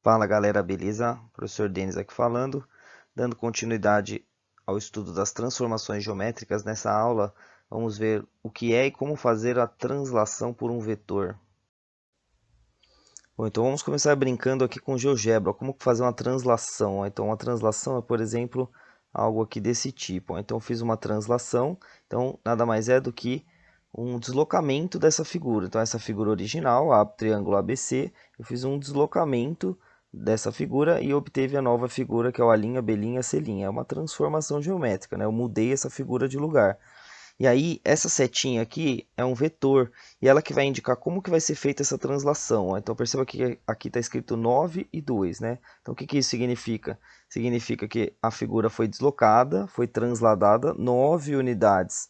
Fala galera, beleza? Professor Denis aqui falando, dando continuidade ao estudo das transformações geométricas. Nessa aula, vamos ver o que é e como fazer a translação por um vetor. Bom, então vamos começar brincando aqui com GeoGebra. Como fazer uma translação? Então, uma translação é, por exemplo, algo aqui desse tipo. Então, eu fiz uma translação, então nada mais é do que um deslocamento dessa figura. Então, essa figura original, a triângulo ABC, eu fiz um deslocamento dessa figura e obteve a nova figura, que é o A', B', C'. É uma transformação geométrica, né? Eu mudei essa figura de lugar. E aí, essa setinha aqui é um vetor, e ela que vai indicar como que vai ser feita essa translação. Então, perceba que aqui está escrito 9 e 2, né? Então, o que que isso significa? Significa que a figura foi deslocada, foi transladada 9 unidades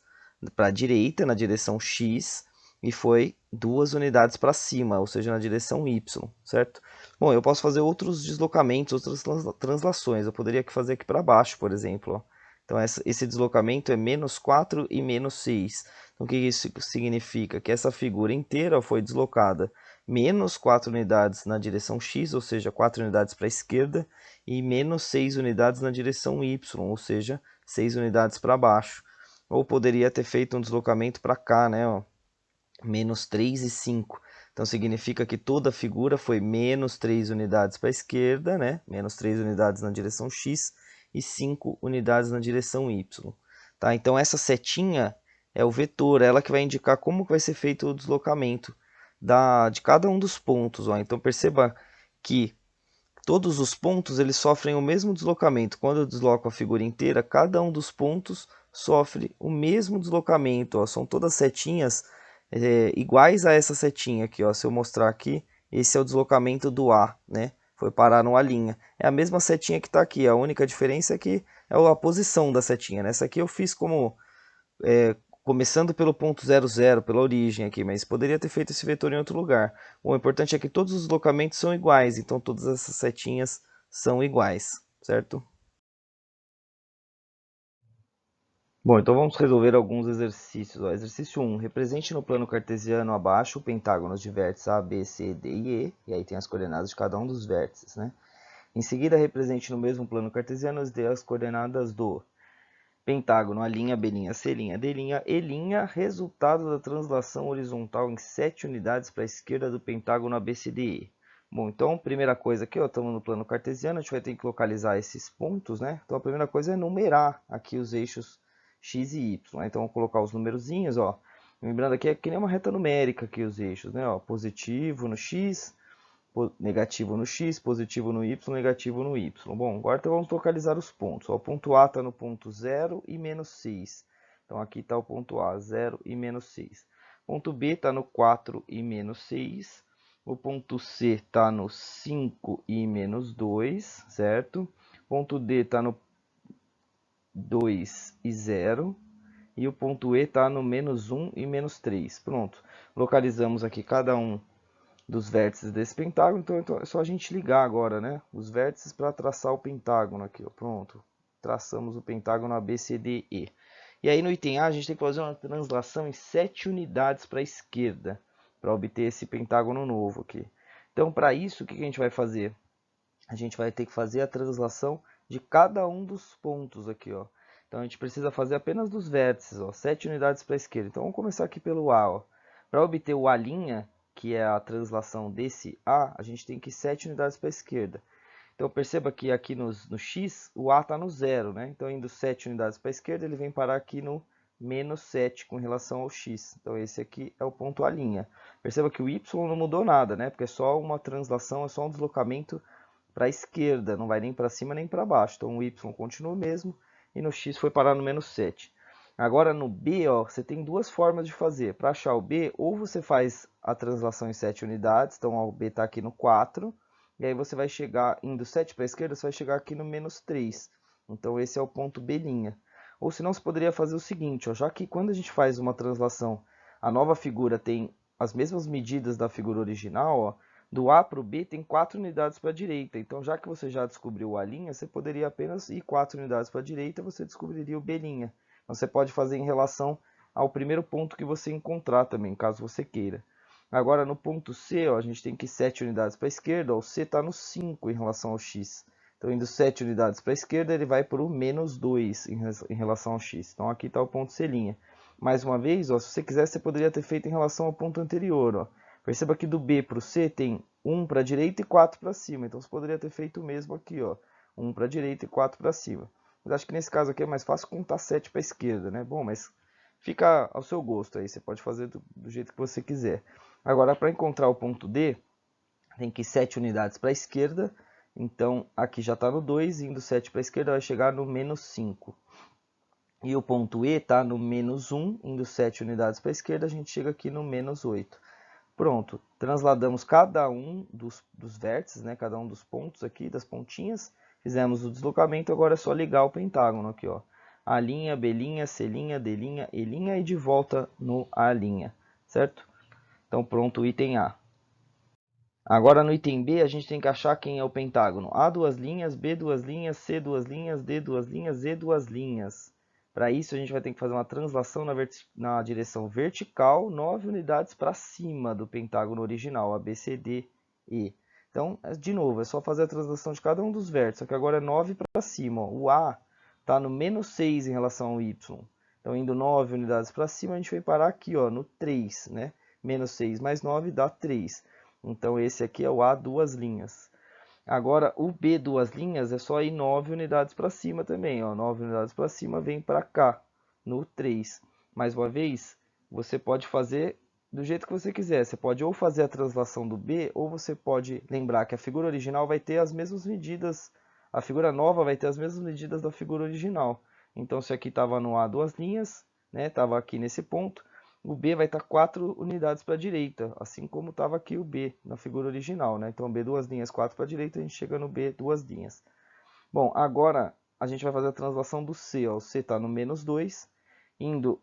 para a direita, na direção X, e foi 2 unidades para cima, ou seja, na direção Y, certo? Bom, eu posso fazer outros deslocamentos, outras translações. Eu poderia fazer aqui para baixo, por exemplo, ó. Então, esse deslocamento é menos 4 e menos 6. Então, o que isso significa? Que essa figura inteira foi deslocada menos 4 unidades na direção X, ou seja, 4 unidades para a esquerda, e menos 6 unidades na direção Y, ou seja, 6 unidades para baixo. Ou poderia ter feito um deslocamento para cá, né? Ó, menos 3 e 5. Então, significa que toda a figura foi menos 3 unidades para a esquerda, né? Menos 3 unidades na direção X, e 5 unidades na direção Y. Tá? Então, essa setinha é o vetor, ela que vai indicar como vai ser feito o deslocamento de cada um dos pontos. Ó. Então, perceba que todos os pontos eles sofrem o mesmo deslocamento. Quando eu desloco a figura inteira, cada um dos pontos sofre o mesmo deslocamento. Ó. São todas setinhas iguais a essa setinha aqui. Ó. Se eu mostrar aqui, esse é o deslocamento do A, né? Foi parar numa linha. É a mesma setinha que está aqui. A única diferença é que é a posição da setinha. Né? Essa aqui eu fiz como começando pelo ponto 00, pela origem aqui, mas poderia ter feito esse vetor em outro lugar. O importante é que todos os deslocamentos são iguais, então todas essas setinhas são iguais, certo? Bom, então vamos resolver alguns exercícios. Ó, exercício 1. Represente no plano cartesiano abaixo pentágonos de vértices A, B, C, D e E. E aí tem as coordenadas de cada um dos vértices, né? Em seguida, represente no mesmo plano cartesiano as coordenadas do pentágono A', B', C', D', E', resultado da translação horizontal em 7 unidades para a esquerda do pentágono ABCDE. Bom, então, primeira coisa aqui, estamos no plano cartesiano, a gente vai ter que localizar esses pontos, né? Então, a primeira coisa é numerar aqui os eixos x e y. Então, vou colocar os numerozinhos, ó. Lembrando aqui, é que nem uma reta numérica aqui os eixos, né? Ó, positivo no x, negativo no x, positivo no y, negativo no y. Bom, agora então vamos localizar os pontos. O ponto A está no ponto 0 e menos 6. Então aqui está o ponto A, 0 e menos 6. Ponto B está no 4 e menos 6. O ponto C está no 5 e menos 2, certo? Ponto D está no 2 e 0. E o ponto E está no menos 1 e menos 3. Pronto. Localizamos aqui cada um dos vértices desse pentágono, então é só a gente ligar agora, né? Os vértices para traçar o pentágono aqui, ó. Pronto. Traçamos o pentágono ABCDE. E aí no item A a gente tem que fazer uma translação em 7 unidades para a esquerda, para obter esse pentágono novo aqui. Então, para isso, o que a gente vai fazer? A gente vai ter que fazer a translação de cada um dos pontos aqui, ó. Então, a gente precisa fazer apenas dos vértices, ó, 7 unidades para a esquerda. Então, vamos começar aqui pelo A, ó. Para obter o A', que é a translação desse A, a gente tem que ir 7 unidades para a esquerda. Então, perceba que aqui no X, o A está no 0, né? Então, indo 7 unidades para a esquerda, ele vem parar aqui no menos 7 com relação ao X. Então, esse aqui é o ponto A'. Perceba que o Y não mudou nada, né? Porque é só uma translação, é só um deslocamento para a esquerda, não vai nem para cima nem para baixo. Então, o Y continua o mesmo e no X foi parar no menos 7. Agora no B, ó, você tem duas formas de fazer. Para achar o B, ou você faz a translação em 7 unidades, então ó, o B está aqui no 4, e aí você vai chegar, indo 7 para a esquerda, você vai chegar aqui no menos 3. Então esse é o ponto B'. Ou senão você poderia fazer o seguinte, ó, já que quando a gente faz uma translação, a nova figura tem as mesmas medidas da figura original, ó, do A para o B tem 4 unidades para a direita. Então já que você já descobriu o A', você poderia apenas ir 4 unidades para a direita, você descobriria o B'. Você pode fazer em relação ao primeiro ponto que você encontrar também, caso você queira. Agora no ponto C, ó, a gente tem que ir 7 unidades para a esquerda, ó, o C está no 5 em relação ao x. Então indo 7 unidades para a esquerda, ele vai para o menos 2 em relação ao x. Então aqui está o ponto C'. Mais uma vez, ó, se você quisesse, você poderia ter feito em relação ao ponto anterior. Ó. Perceba que do B para o C tem 1 para a direita e 4 para cima. Então você poderia ter feito o mesmo aqui, ó, 1 para a direita e 4 para cima. Mas acho que nesse caso aqui é mais fácil contar 7 para a esquerda, né? Bom, mas fica ao seu gosto aí, você pode fazer do jeito que você quiser. Agora, para encontrar o ponto D, tem que ir 7 unidades para a esquerda. Então, aqui já está no 2, indo 7 para a esquerda vai chegar no menos 5. E o ponto E está no menos 1, indo 7 unidades para a esquerda, a gente chega aqui no menos 8. Pronto, transladamos cada um dos vértices, né, cada um dos pontos aqui, das pontinhas. Fizemos o deslocamento, agora é só ligar o pentágono aqui, ó. A', B', C', D', E' e de volta no A', certo? Então pronto o item A. Agora no item B a gente tem que achar quem é o pentágono. A duas linhas, B duas linhas, C duas linhas, D duas linhas, E duas linhas. Para isso a gente vai ter que fazer uma translação na direção vertical, 9 unidades para cima do pentágono original, ABCDE. Então, de novo, é só fazer a translação de cada um dos vértices, só que agora é 9 para cima. Ó. O A está no menos 6 em relação ao Y. Então, indo 9 unidades para cima, a gente vai parar aqui, ó, no 3, né? Menos 6 mais 9 dá 3. Então, esse aqui é o A duas linhas. Agora, o B duas linhas é só ir 9 unidades para cima também. Ó. 9 unidades para cima vem para cá, no 3. Mais uma vez, você pode fazer do jeito que você quiser. Você pode ou fazer a translação do B, ou você pode lembrar que a figura original vai ter as mesmas medidas. A figura nova vai ter as mesmas medidas da figura original. Então, se aqui estava no A duas linhas, né, estava aqui nesse ponto, o B vai estar 4 unidades para a direita, assim como estava aqui o B na figura original, né? Então, B duas linhas, 4 para a direita, a gente chega no B duas linhas. Bom, agora a gente vai fazer a translação do C. Ó. O C está no menos 2, indo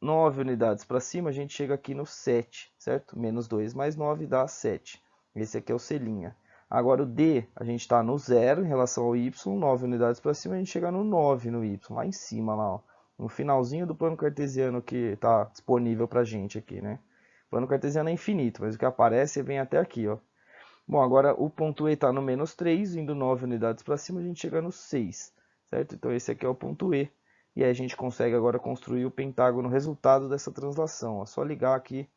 9 unidades para cima, a gente chega aqui no 7, certo? Menos 2 mais 9 dá 7. Esse aqui é o C'. Agora o D, a gente está no 0 em relação ao Y, 9 unidades para cima, a gente chega no 9 no Y, lá em cima, lá, ó. No finalzinho do plano cartesiano que está disponível para a gente aqui, né? O plano cartesiano é infinito, mas o que aparece vem até aqui, ó. Bom, agora o ponto E está no menos 3, indo 9 unidades para cima, a gente chega no 6, certo? Então esse aqui é o ponto E. E aí a gente consegue agora construir o pentágono resultado dessa translação. É só ligar aqui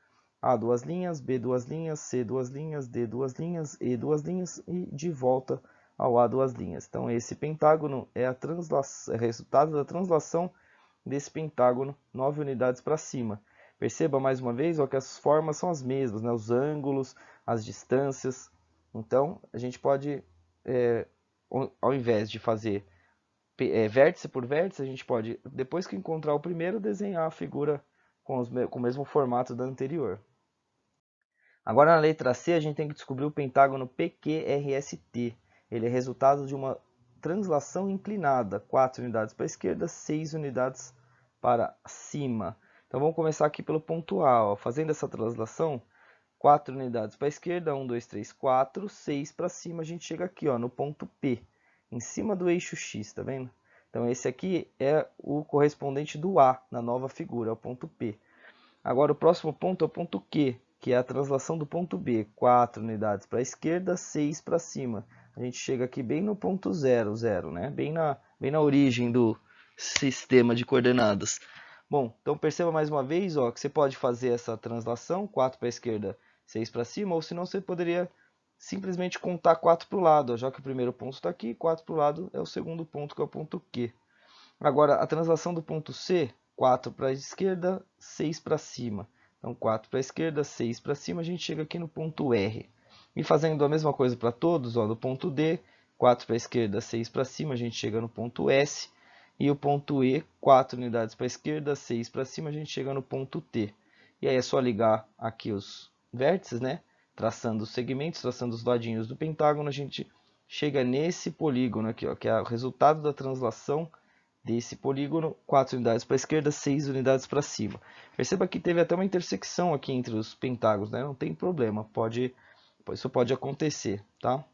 A duas linhas, B duas linhas, C duas linhas, D duas linhas, E duas linhas e de volta ao A duas linhas. Então esse pentágono é o resultado da translação desse pentágono 9 unidades para cima. Perceba mais uma vez ó, que as formas são as mesmas, né? Os ângulos, as distâncias. Então a gente pode, ao invés de fazer vértice por vértice, a gente pode, depois que encontrar o primeiro, desenhar a figura com o mesmo formato da anterior. Agora na letra C, a gente tem que descobrir o pentágono PQRST. Ele é resultado de uma translação inclinada, 4 unidades para a esquerda, 6 unidades para cima. Então vamos começar aqui pelo ponto A. Ó. Fazendo essa translação, 4 unidades para a esquerda, 1, 2, 3, 4, 6 para cima, a gente chega aqui ó, no ponto P, em cima do eixo X, tá vendo? Então esse aqui é o correspondente do A na nova figura, é o ponto P. Agora o próximo ponto é o ponto Q, que é a translação do ponto B. 4 unidades para a esquerda, 6 para cima. A gente chega aqui bem no ponto 0, 0, né? Bem na origem do sistema de coordenadas. Bom, então perceba mais uma vez ó, que você pode fazer essa translação, 4 para a esquerda, 6 para cima, ou senão você poderia simplesmente contar 4 para o lado, ó, já que o primeiro ponto está aqui, 4 para o lado é o segundo ponto, que é o ponto Q. Agora, a translação do ponto C, 4 para a esquerda, 6 para cima. Então, 4 para a esquerda, 6 para cima, a gente chega aqui no ponto R. E fazendo a mesma coisa para todos, ó, do ponto D, 4 para a esquerda, 6 para cima, a gente chega no ponto S. E o ponto E, 4 unidades para a esquerda, 6 para cima, a gente chega no ponto T. E aí é só ligar aqui os vértices, né? Traçando os segmentos, traçando os ladinhos do pentágono, a gente chega nesse polígono aqui, ó, que é o resultado da translação desse polígono, 4 unidades para a esquerda, 6 unidades para cima. Perceba que teve até uma intersecção aqui entre os pentágonos, né? Não tem problema, isso pode acontecer, tá?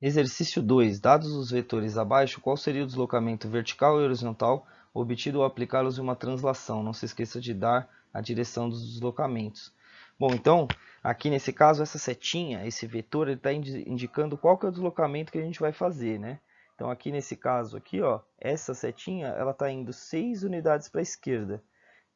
Exercício 2. Dados os vetores abaixo, qual seria o deslocamento vertical e horizontal obtido ao aplicá-los em uma translação? Não se esqueça de dar a direção dos deslocamentos. Bom, então, aqui nesse caso, essa setinha, esse vetor, ele está indicando qual que é o deslocamento que a gente vai fazer, né? Então, aqui nesse caso aqui, ó, essa setinha, ela está indo 6 unidades para a esquerda.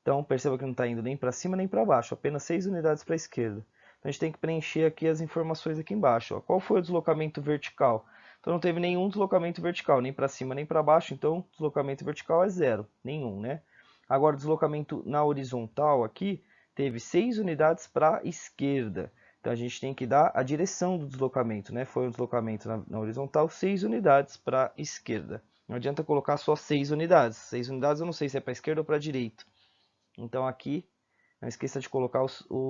Então, perceba que não está indo nem para cima nem para baixo, apenas 6 unidades para a esquerda. Então, a gente tem que preencher aqui as informações aqui embaixo. Ó. Qual foi o deslocamento vertical? Então, não teve nenhum deslocamento vertical, nem para cima nem para baixo, então o deslocamento vertical é zero, nenhum, né? Agora, o deslocamento na horizontal aqui teve 6 unidades para a esquerda. Então, a gente tem que dar a direção do deslocamento, né? Foi um deslocamento na horizontal, 6 unidades para a esquerda. Não adianta colocar só 6 unidades. 6 unidades eu não sei se é para a esquerda ou para a direita. Então aqui, não esqueça de colocar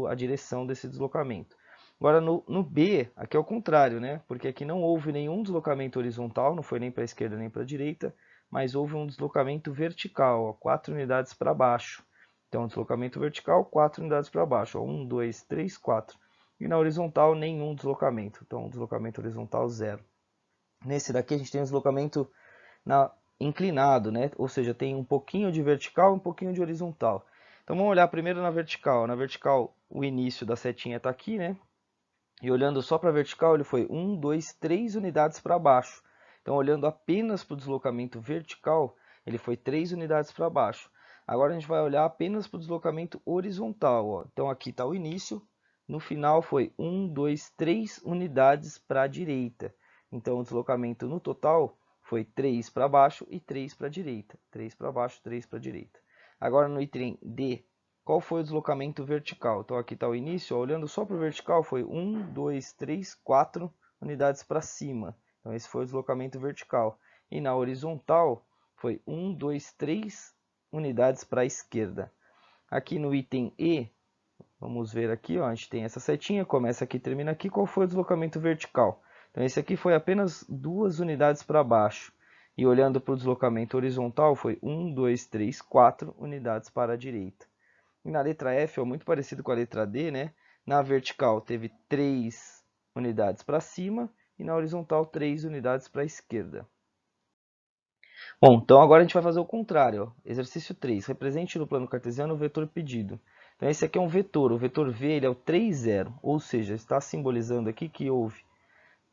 a direção desse deslocamento. Agora no B, aqui é o contrário, né? Porque aqui não houve nenhum deslocamento horizontal, não foi nem para a esquerda nem para a direita, mas houve um deslocamento vertical, ó, 4 unidades para baixo. Então, deslocamento vertical, 4 unidades para baixo. Ó, 1, 2, 3, 4. E na horizontal, nenhum deslocamento. Então, deslocamento horizontal, 0. Nesse daqui, a gente tem um deslocamento inclinado, né? Ou seja, tem um pouquinho de vertical e um pouquinho de horizontal. Então vamos olhar primeiro na vertical. Na vertical, o início da setinha está aqui, né? E olhando só para a vertical, ele foi 1, 2, 3 unidades para baixo. Então, olhando apenas para o deslocamento vertical, ele foi 3 unidades para baixo. Agora a gente vai olhar apenas para o deslocamento horizontal. Ó. Então, aqui está o início. No final foi 1, 2, 3 unidades para a direita. Então, o deslocamento no total foi 3 para baixo e 3 para a direita. 3 para baixo, 3 para a direita. Agora, no item D, qual foi o deslocamento vertical? Então aqui está o início, ó, olhando só para o vertical foi 1, 2, 3, 4 unidades para cima. Então esse foi o deslocamento vertical. E na horizontal foi 1, 2, 3 unidades para a esquerda. Aqui no item E, vamos ver aqui, ó, a gente tem essa setinha, começa aqui, termina aqui. Qual foi o deslocamento vertical? Então esse aqui foi apenas 2 unidades para baixo. E olhando para o deslocamento horizontal foi 1, 2, 3, 4 unidades para a direita. E na letra F é muito parecido com a letra D, né? Na vertical teve 3 unidades para cima e na horizontal 3 unidades para a esquerda. Bom, então agora a gente vai fazer o contrário. Ó. Exercício 3. Represente no plano cartesiano o vetor pedido. Então esse aqui é um vetor. O vetor V ele é o 3, 0. Ou seja, está simbolizando aqui que houve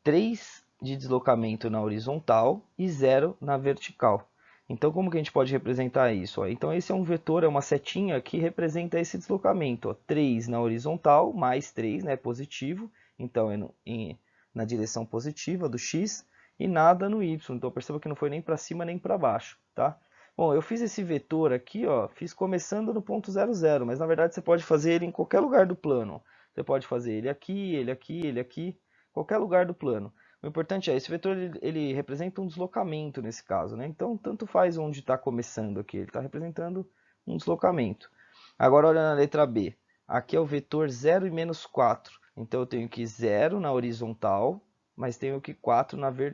3 de deslocamento na horizontal e 0 na vertical. Então, como que a gente pode representar isso? Ó? Então, esse é um vetor, é uma setinha que representa esse deslocamento. Ó. 3 na horizontal, mais 3, né, positivo. Então, é na direção positiva do x e nada no y. Então, perceba que não foi nem para cima nem para baixo. Tá? Bom, eu fiz esse vetor aqui, ó, fiz começando no ponto 0, 0. Mas, na verdade, você pode fazer ele em qualquer lugar do plano. Você pode fazer ele aqui, ele aqui, ele aqui, qualquer lugar do plano. O importante é, esse vetor ele representa um deslocamento nesse caso, né? Então, tanto faz onde está começando aqui, ele está representando um deslocamento. Agora, olha na letra B. Aqui é o vetor 0 e menos 4. Então, eu tenho que 0 na horizontal, mas tenho que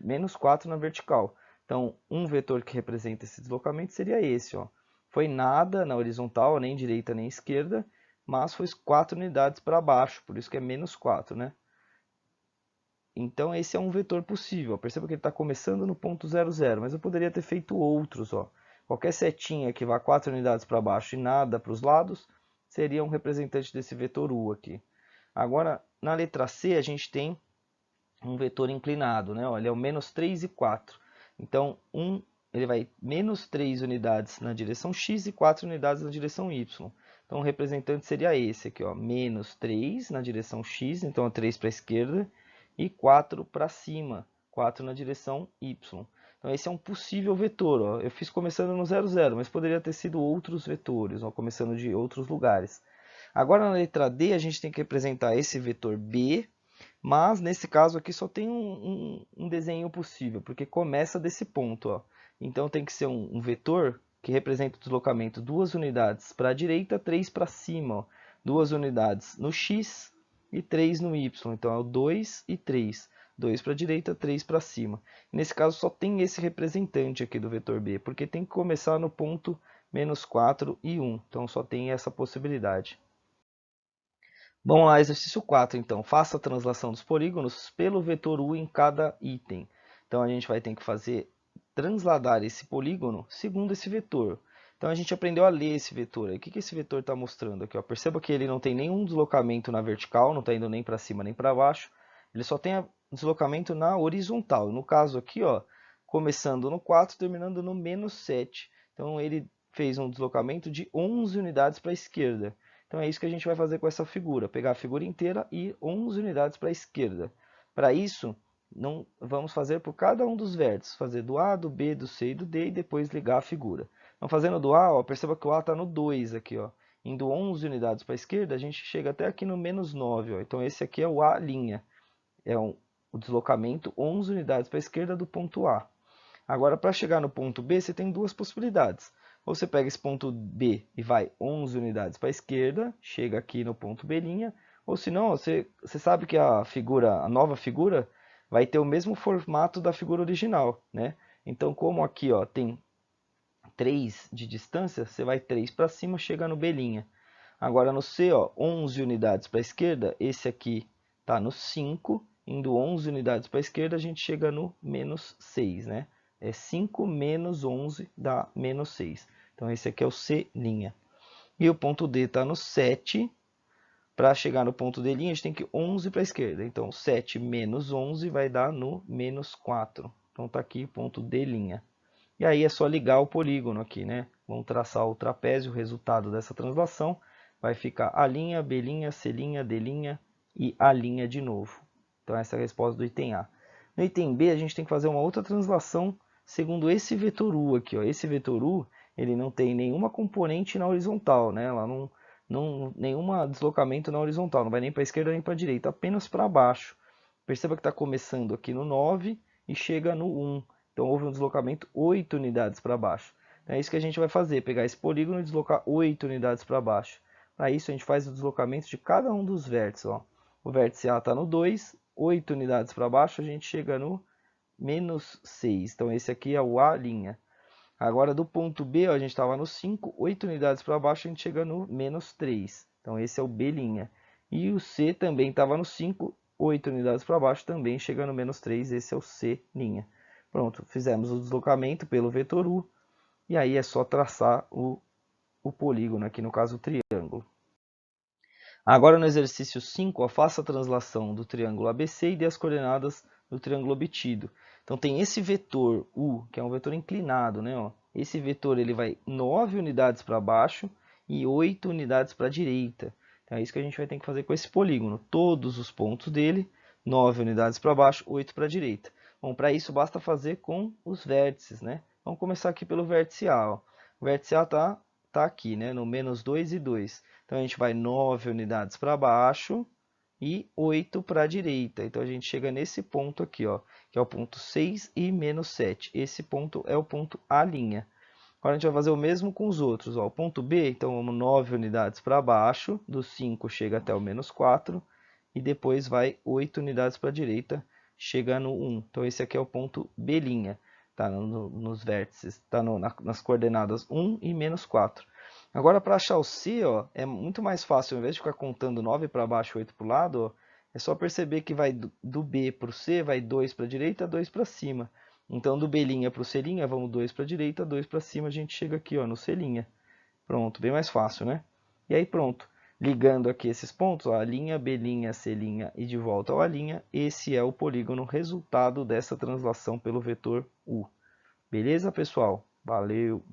menos 4 na vertical. Então, um vetor que representa esse deslocamento seria esse. Ó. Foi nada na horizontal, nem direita nem esquerda, mas foi 4 unidades para baixo, por isso que é menos 4, né? Então esse é um vetor possível. Perceba que ele está começando no ponto 0, 0, mas eu poderia ter feito outros. Ó. Qualquer setinha que vá 4 unidades para baixo e nada para os lados, seria um representante desse vetor U aqui. Agora, na letra C, a gente tem um vetor inclinado. Né? Ó, ele é o menos 3 e 4. Então, ele vai menos 3 unidades na direção X e 4 unidades na direção Y. Então, o representante seria esse aqui, ó, menos 3 na direção X, então 3 para a esquerda, e 4 para cima, 4 na direção Y. Então esse é um possível vetor. Ó. Eu fiz começando no 0, 0, mas poderia ter sido outros vetores, ó, começando de outros lugares. Agora na letra D a gente tem que representar esse vetor B, mas nesse caso aqui só tem um desenho possível, porque começa desse ponto. Ó. Então tem que ser um vetor que representa o deslocamento 2 unidades para a direita, 3 para cima. Ó. 2 unidades no X, e 3 no y. Então é o 2 e 3. 2 para a direita, 3 para cima. Nesse caso só tem esse representante aqui do vetor B, porque tem que começar no ponto menos 4 e 1. Então só tem essa possibilidade. Vamos lá, exercício 4 então. Faça a translação dos polígonos pelo vetor U em cada item. Então a gente vai ter que fazer transladar esse polígono segundo esse vetor. Então a gente aprendeu a ler esse vetor. O que esse vetor está mostrando aqui? Ó? Perceba que ele não tem nenhum deslocamento na vertical, não está indo nem para cima nem para baixo. Ele só tem deslocamento na horizontal. No caso aqui, ó, começando no 4, terminando no menos 7. Então ele fez um deslocamento de 11 unidades para a esquerda. Então é isso que a gente vai fazer com essa figura. Pegar a figura inteira e 11 unidades para a esquerda. Para isso, não vamos fazer por cada um dos vértices. Fazer do A, do B, do C e do D e depois ligar a figura. Então, fazendo do A, ó, perceba que o A está no 2 aqui, ó. Indo 11 unidades para a esquerda, a gente chega até aqui no menos 9. Ó. Então, esse aqui é o A'. É o deslocamento 11 unidades para a esquerda do ponto A. Agora, para chegar no ponto B, você tem duas possibilidades. Ou você pega esse ponto B e vai 11 unidades para a esquerda, chega aqui no ponto B', ou se não, você sabe que a nova figura vai ter o mesmo formato da figura original, né? Então, como aqui ó, tem 3 de distância, você vai 3 para cima, chega no B'. Agora no C, ó, 11 unidades para a esquerda, esse aqui está no 5, indo 11 unidades para a esquerda, a gente chega no menos 6, né? É 5 menos 11 dá menos 6. Então esse aqui é o C'. E o ponto D está no 7. Para chegar no ponto D', a gente tem que 11 para a esquerda. Então 7 menos 11 vai dar no menos 4. Então está aqui o ponto D'. E aí é só ligar o polígono aqui, né? Vamos traçar o trapézio, o resultado dessa translação vai ficar A', B', C', D' e A' de novo. Então essa é a resposta do item A. No item B a gente tem que fazer uma outra translação segundo esse vetor U aqui. Ó. Esse vetor U ele não tem nenhuma componente na horizontal, né? Ela nenhum deslocamento na horizontal, não vai nem para a esquerda nem para a direita, apenas para baixo. Perceba que está começando aqui no 9 e chega no 1. Então houve um deslocamento 8 unidades para baixo. Então, é isso que a gente vai fazer, pegar esse polígono e deslocar 8 unidades para baixo. Para isso a gente faz o deslocamento de cada um dos vértices. Ó. O vértice A está no 2, 8 unidades para baixo, a gente chega no menos 6. Então esse aqui é o A'. Agora do ponto B, ó, a gente estava no 5, 8 unidades para baixo, a gente chega no menos 3. Então esse é o B'. E o C também estava no 5, 8 unidades para baixo, também chega no menos 3, esse é o C'. Pronto, fizemos o deslocamento pelo vetor U, e aí é só traçar o polígono, aqui no caso o triângulo. Agora no exercício 5, ó, faça a translação do triângulo ABC e dê as coordenadas do triângulo obtido. Então tem esse vetor U, que é um vetor inclinado, né? Ó. Esse vetor ele vai 9 unidades para baixo e 8 unidades para a direita. Então é isso que a gente vai ter que fazer com esse polígono. Todos os pontos dele, 9 unidades para baixo, 8 para a direita. Bom, para isso basta fazer com os vértices, né? Vamos começar aqui pelo vértice A. Ó. O vértice A está aqui, né? No menos 2 e 2. Então a gente vai 9 unidades para baixo e 8 para a direita. Então a gente chega nesse ponto aqui, ó, que é o ponto 6 e menos 7. Esse ponto é o ponto A'. Agora a gente vai fazer o mesmo com os outros. Ó. O ponto B, então vamos 9 unidades para baixo, do 5 chega até o menos 4, e depois vai 8 unidades para a direita, chega no 1. Então esse aqui é o ponto B', tá nos vértices, tá nas coordenadas 1 e menos 4. Agora para achar o C, ó, é muito mais fácil, ao invés de ficar contando 9 para baixo e 8 para o lado, ó, é só perceber que vai do B para o C, vai 2 para a direita, 2 para cima. Então, do B' para o C', vamos 2 para a direita, 2 para cima, a gente chega aqui ó, no C'. Pronto, bem mais fácil, né? E aí pronto, ligando aqui esses pontos, ó, A', B', C' e de volta ao A', esse é o polígono resultado dessa translação pelo vetor U. Beleza, pessoal? Valeu!